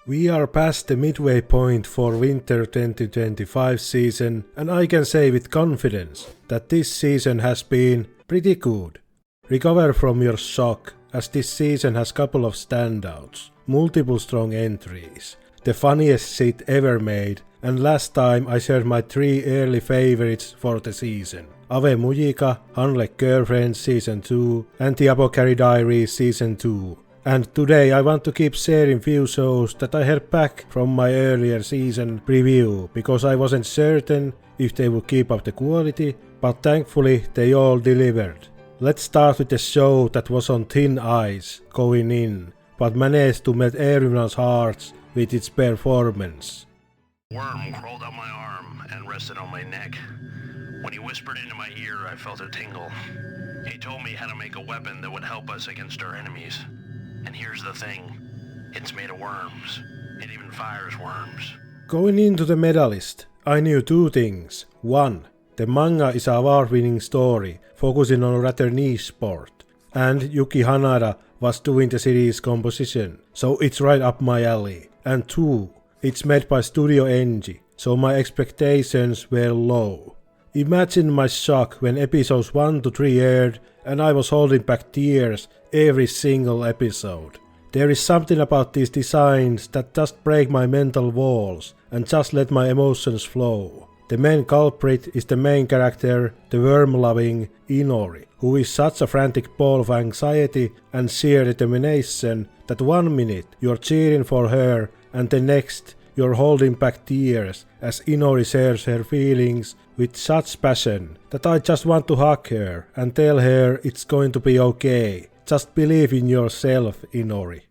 We are past the midway point for winter 2025 season, and I can say with confidence that this season has been pretty good. Recover from your shock, as this season has couple of standouts, multiple strong entries, the funniest shit ever made, and last time I shared my 3 early favorites for the season. Ave Mujika, Unlike Girlfriends Season 2 and the Apothecary Diaries Season 2. And today I want to keep sharing few shows that I heard back from my earlier season preview, because I wasn't certain if they would keep up the quality, but thankfully they all delivered. Let's start with the show that was on thin ice going in, but managed to melt everyone's hearts with its performance. Worm crawled up my arm and rested on my neck. When he whispered into my ear, I felt a tingle. He told me how to make a weapon that would help us against our enemies. And here's the thing, it's made of worms. It even fires worms. Going into the Medalist, I knew 2 things. 1. The manga is an award-winning story, focusing on a rather niche sport. And Yuki Hanada was doing the series composition, so it's right up my alley. And 2. It's made by Studio Enji, so my expectations were low. Imagine my shock when episodes 1 to 3 aired and I was holding back tears every single episode. There is something about these designs that just break my mental walls and just let my emotions flow. The main culprit is the main character, the worm-loving Inori, who is such a frantic ball of anxiety and sheer determination that 1 minute you're cheering for her and the next you're holding back tears as Inori shares her feelings with such passion that I just want to hug her and tell her it's going to be okay. Just believe in yourself, Inori.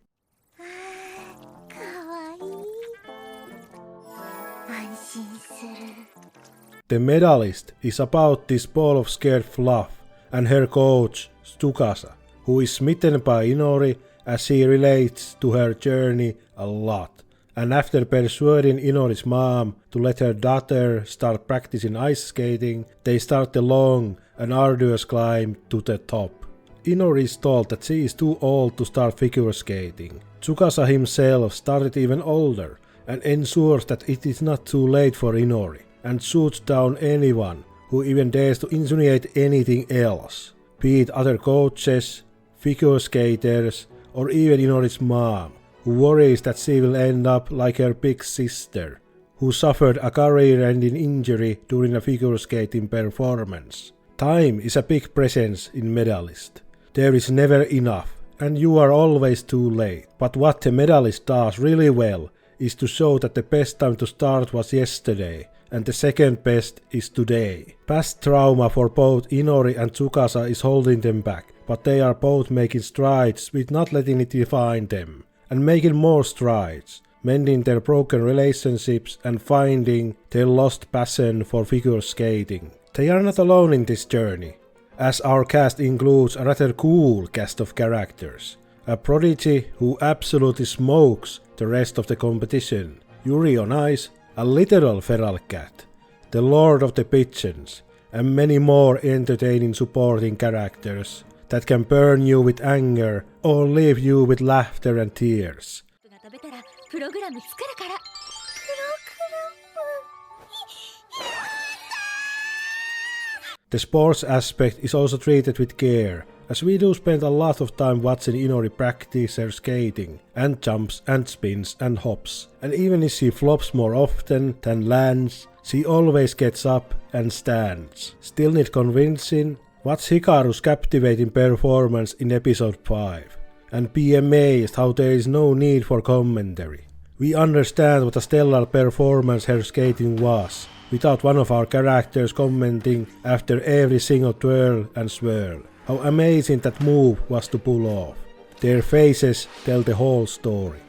The Medalist is about this ball of scared fluff and her coach, Tsukasa, who is smitten by Inori as she relates to her journey a lot. And after persuading Inori's mom to let her daughter start practicing ice skating, they start the long and arduous climb to the top. Inori is told that she is too old to start figure skating. Tsukasa himself started even older and ensures that it is not too late for Inori, and shoots down anyone who even dares to insinuate anything else, be it other coaches, figure skaters, or even Inori's mom, who worries that she will end up like her big sister, who suffered a career-ending injury during a figure skating performance. Time is a big presence in Medalist. There is never enough, and you are always too late. But what the Medalist does really well is to show that the best time to start was yesterday, and the second best is today. Past trauma for both Inori and Tsukasa is holding them back, but they are both making strides with not letting it define them, and making more strides, mending their broken relationships and finding their lost passion for figure skating. They are not alone in this journey, as our cast includes a rather cool cast of characters. A prodigy who absolutely smokes the rest of the competition, Yuri on Ice, a literal feral cat, the Lord of the Pigeons, and many more entertaining supporting characters that can burn you with anger or leave you with laughter and tears. The sports aspect is also treated with care, as we do spend a lot of time watching Inori practice her skating, and jumps and spins and hops, and even if she flops more often than lands, she always gets up and stands. Still need convincing? Watch Hikaru's captivating performance in episode 5, and be amazed how there is no need for commentary. We understand what a stellar performance her skating was, without one of our characters commenting after every single twirl and swirl how amazing that move was to pull off. Their faces tell the whole story.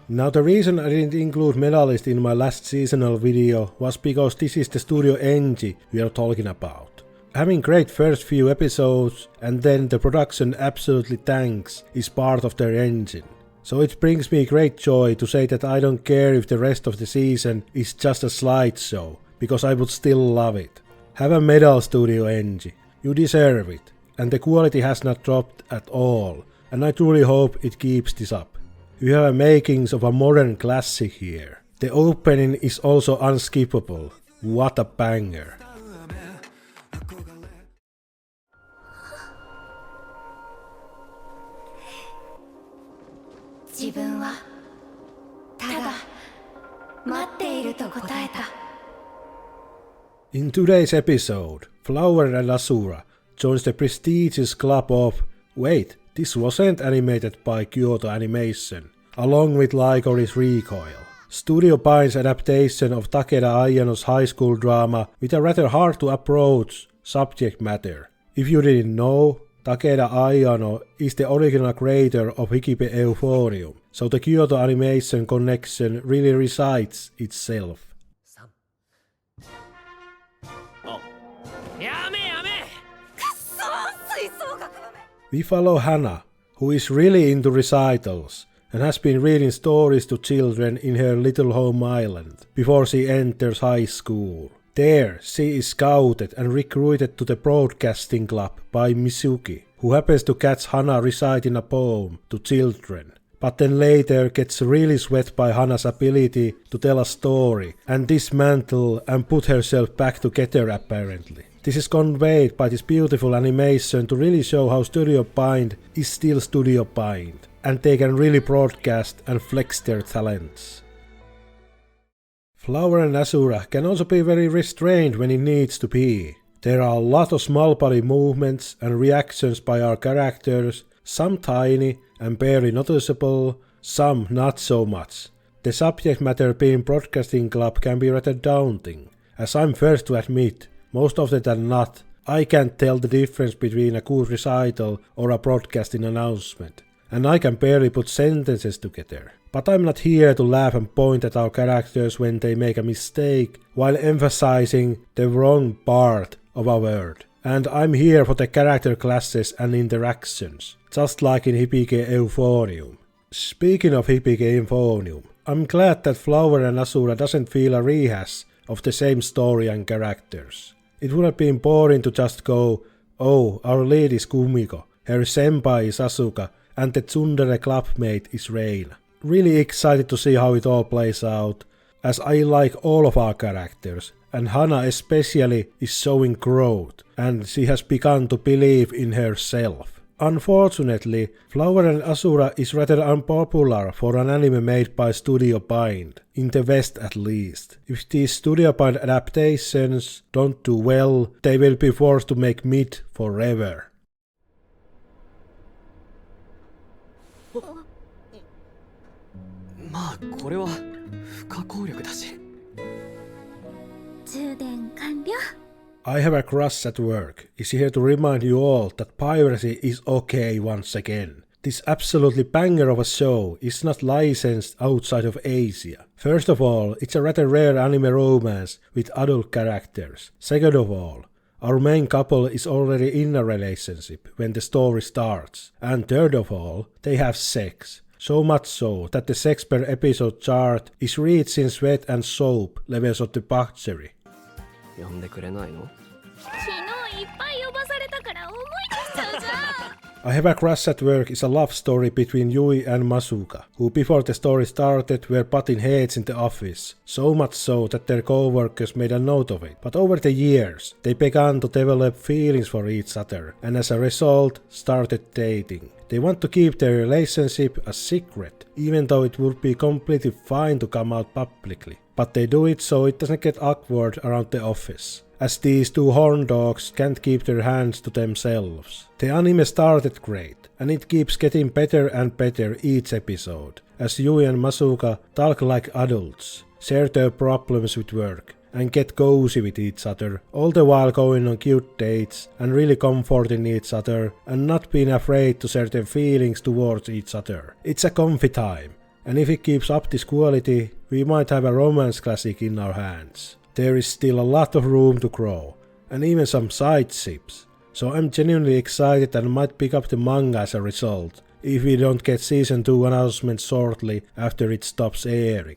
Now the reason I didn't include Medalist in my last seasonal video was because this is the Studio Enji we are talking about. Having great first few episodes and then the production absolutely tanks is part of their engine. So it brings me great joy to say that I don't care if the rest of the season is just a slideshow, because I would still love it. Have a medal, Studio Enji. You deserve it. And the quality has not dropped at all. and I truly hope it keeps this up. We have a makings of a modern classic here. The opening is also unskippable. What a banger. In today's episode, Flower and Asura joins the prestigious club of wait, this wasn't animated by Kyoto Animation, along with Licorice Recoil. Studio Pine's adaptation of Takeda Ayano's high school drama with a rather hard to approach subject matter. If you didn't know, Takeda Ayano is the original creator of Hikibe Euphonium, so the Kyoto Animation connection really resides itself. We follow Hana, who is really into recitals and has been reading stories to children in her little home island before she enters high school. There, she is scouted and recruited to the broadcasting club by Mizuki, who happens to catch Hana reciting a poem to children, but then later gets really swept by Hana's ability to tell a story and dismantle and put herself back together apparently. This is conveyed by this beautiful animation to really show how Studio Pine is still Studio Pine, and they can really broadcast and flex their talents. Flower and Asura can also be very restrained when it needs to be. There are a lot of small body movements and reactions by our characters, some tiny and barely noticeable, some not so much. The subject matter being broadcasting club can be rather daunting, as I'm first to admit, most often than not, I can't tell the difference between a good recital or a broadcasting announcement, and I can barely put sentences together. But I'm not here to laugh and point at our characters when they make a mistake while emphasizing the wrong part of a word. And I'm here for the character classes and interactions, just like in Hibike Euphonium. Speaking of Hibike Euphonium, I'm glad that Flower and Asura doesn't feel a rehash of the same story and characters. It would have been boring to just go, oh, our lead is Kumiko, her senpai is Asuka, and the tsundere clubmate is Reina. Really excited to see how it all plays out, as I like all of our characters, and Hana especially is showing growth, and she has begun to believe in herself. Unfortunately, Flower and Asura is rather unpopular for an anime made by Studio Pine, in the West at least. If these Studio Pine adaptations don't do well, they will be forced to make mid forever. I have a crush at work is here to remind you all that piracy is okay once again. This absolutely banger of a show is not licensed outside of Asia. First of all, it's a rather rare anime romance with adult characters. Second of all, our main couple is already in a relationship when the story starts. And third of all, they have sex. So much so that the sex per episode chart is reaching sweat and soap levels of debauchery. I Have a Crush at Work is a love story between Yui and Masuka, who before the story started were butting heads in the office, so much so that their co-workers made a note of it. But over the years, they began to develop feelings for each other, and as a result, started dating. They want to keep their relationship a secret, even though it would be completely fine to come out publicly. But they do it so it doesn't get awkward around the office, as these two horn dogs can't keep their hands to themselves. The anime started great, and it keeps getting better and better each episode, as Yui and Masuka talk like adults, share their problems with work, and get cozy with each other, all the while going on cute dates and really comforting each other and not being afraid to share their feelings towards each other. It's a comfy time, and if it keeps up this quality, we might have a romance classic in our hands. There is still a lot of room to grow, and even some side ships, so I'm genuinely excited and might pick up the manga as a result, if we don't get season 2 announcements shortly after it stops airing.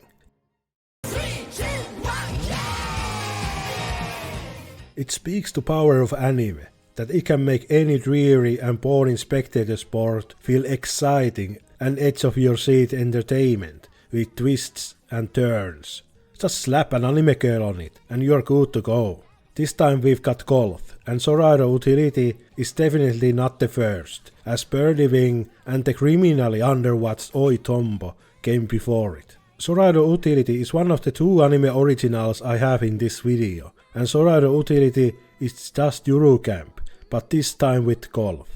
It speaks to power of anime, that it can make any dreary and boring spectator sport feel exciting and edge of your seat entertainment with twists and turns. Just slap an anime girl on it and you're good to go. This time we've got golf, and Sorairo Utility is definitely not the first, as Birdie Wing and the criminally underwatched Oi Tombo came before it. Sorairo Utility is one of the 2 anime originals I have in this video, and Sorairo Utility is just Eurocamp, but this time with golf.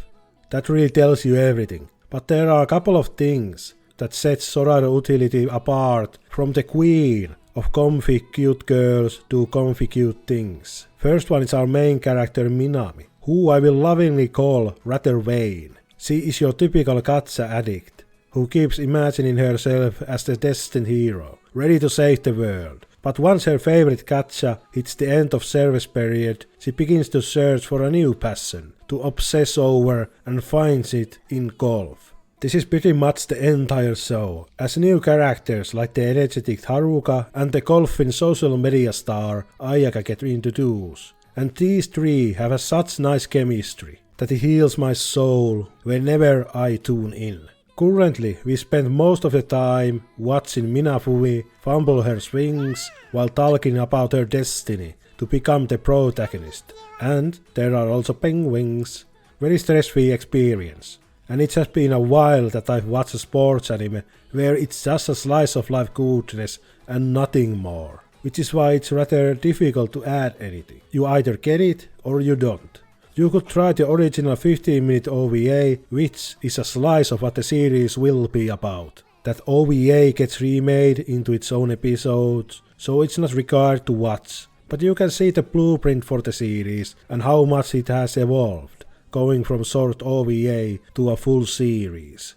That really tells you everything, but there are a couple of things that sets Sorairo Utility apart from the queen of comfy cute girls do comfy cute things. First one is our main character Minami, who I will lovingly call rather vain. She is your typical gacha addict, who keeps imagining herself as the destined hero, ready to save the world. But once her favorite gacha hits the end of service period, she begins to search for a new passion, to obsess over, and finds it in golf. This is pretty much the entire show, as new characters like the energetic Haruka and the golfing social media star Ayaka get introduced, and these 3 have such nice chemistry that it heals my soul whenever I tune in. Currently, we spend most of the time watching Minafumi fumble her swings while talking about her destiny to become the protagonist, and there are also penguins. Very stress-free experience. And it has been a while that I've watched a sports anime where it's just a slice of life goodness and nothing more. Which is why it's rather difficult to add anything. You either get it or you don't. You could try the original 15-minute OVA, which is a slice of what the series will be about. That OVA gets remade into its own episodes, so it's not required to watch. But you can see the blueprint for the series and how much it has evolved, going from short OVA to a full series.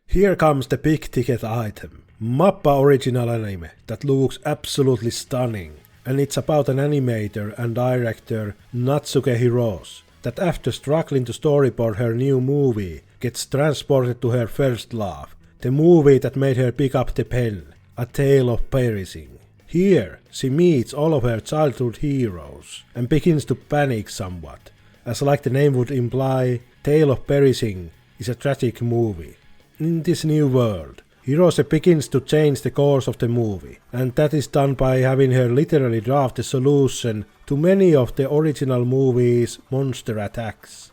Here comes the big ticket item. Mappa original anime that looks absolutely stunning, and it's about an animator and director Natsuke Hirose that after struggling to storyboard her new movie gets transported to her first love, the movie that made her pick up the pen, A Tale of Perishing. Here she meets all of her childhood heroes and begins to panic somewhat, as like the name would imply, Tale of Perishing is a tragic movie. In this new world, Hirose begins to change the course of the movie, and that is done by having her literally draft the solution to many of the original movie's monster attacks.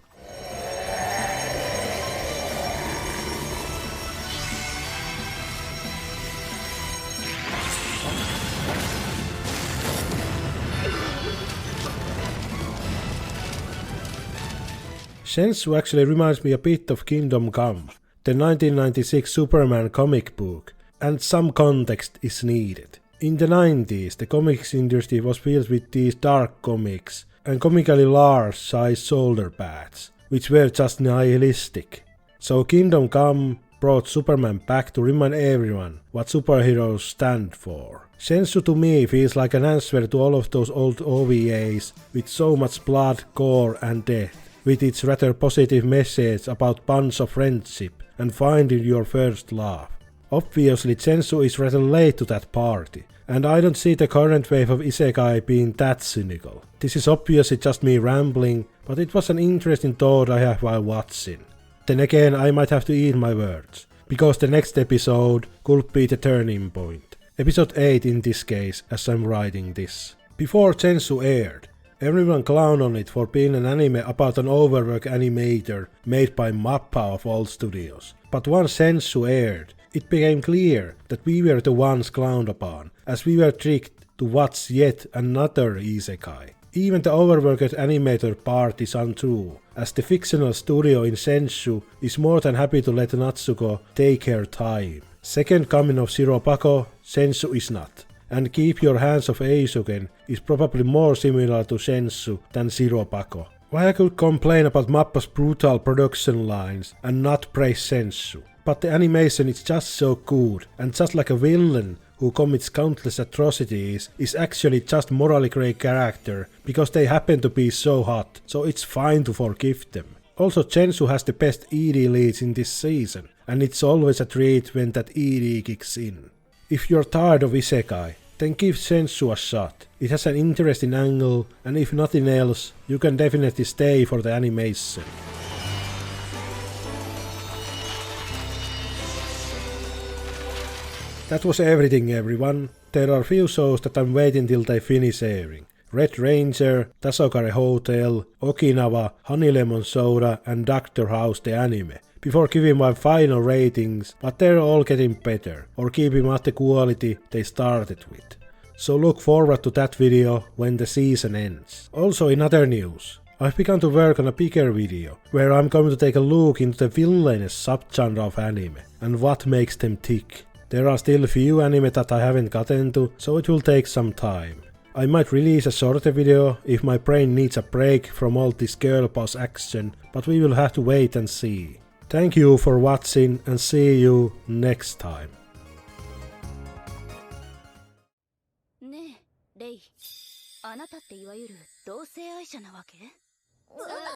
Zenshu actually reminds me a bit of Kingdom Come, the 1996 Superman comic book, and some context is needed. In the 90s, the comics industry was filled with these dark comics and comically large sized shoulder pads, which were just nihilistic. So Kingdom Come brought Superman back to remind everyone what superheroes stand for. Zenshu to me feels like an answer to all of those old OVAs with so much blood, gore and death, with its rather positive message about bonds of friendship and finding your first love. Obviously Zenshu is rather late to that party, and I don't see the current wave of isekai being that cynical. This is obviously just me rambling, but it was an interesting thought I have while watching. Then again I might have to eat my words, because the next episode could be the turning point. Episode 8 in this case, as I'm writing this. Before Zenshu aired, everyone clowned on it for being an anime about an overworked animator made by Mappa of all studios. But once Zenshu aired, it became clear that we were the ones clowned upon, as we were tricked to watch yet another isekai. Even the overworked animator part is untrue, as the fictional studio in Zenshu is more than happy to let Natsuko take her time. Second coming of Shirobako, Zenshu is not. And Keep Your Hands Off Eisuken is probably more similar to Zenshu than Shirobako. Why I could complain about Mappa's brutal production lines and not praise Zenshu, but the animation is just so good, and just like a villain who commits countless atrocities is actually just morally grey character because they happen to be so hot, so it's fine to forgive them. Also, Zenshu has the best ED leads in this season, and it's always a treat when that ED kicks in. If you're tired of Isekai, then give Zenshu a shot. It has an interesting angle, and if nothing else, you can definitely stay for the animation. That was everything, everyone. There are few shows that I'm waiting till they finish airing. Red Ranger, Tasokare Hotel, Okinawa, Honey Lemon Soda and Doctor House the anime, before giving my final ratings, but they're all getting better, or keeping up the quality they started with. So look forward to that video when the season ends. Also in other news, I've begun to work on a bigger video, where I'm going to take a look into the villainous subgenre of anime, and what makes them tick. There are still a few anime that I haven't gotten to, so it will take some time. I might release a shorter video if my brain needs a break from all this girl boss action, but we will have to wait and see. Thank you for watching and see you next time. ねえ、レイ。あなたっていわゆる同性愛者なわけ？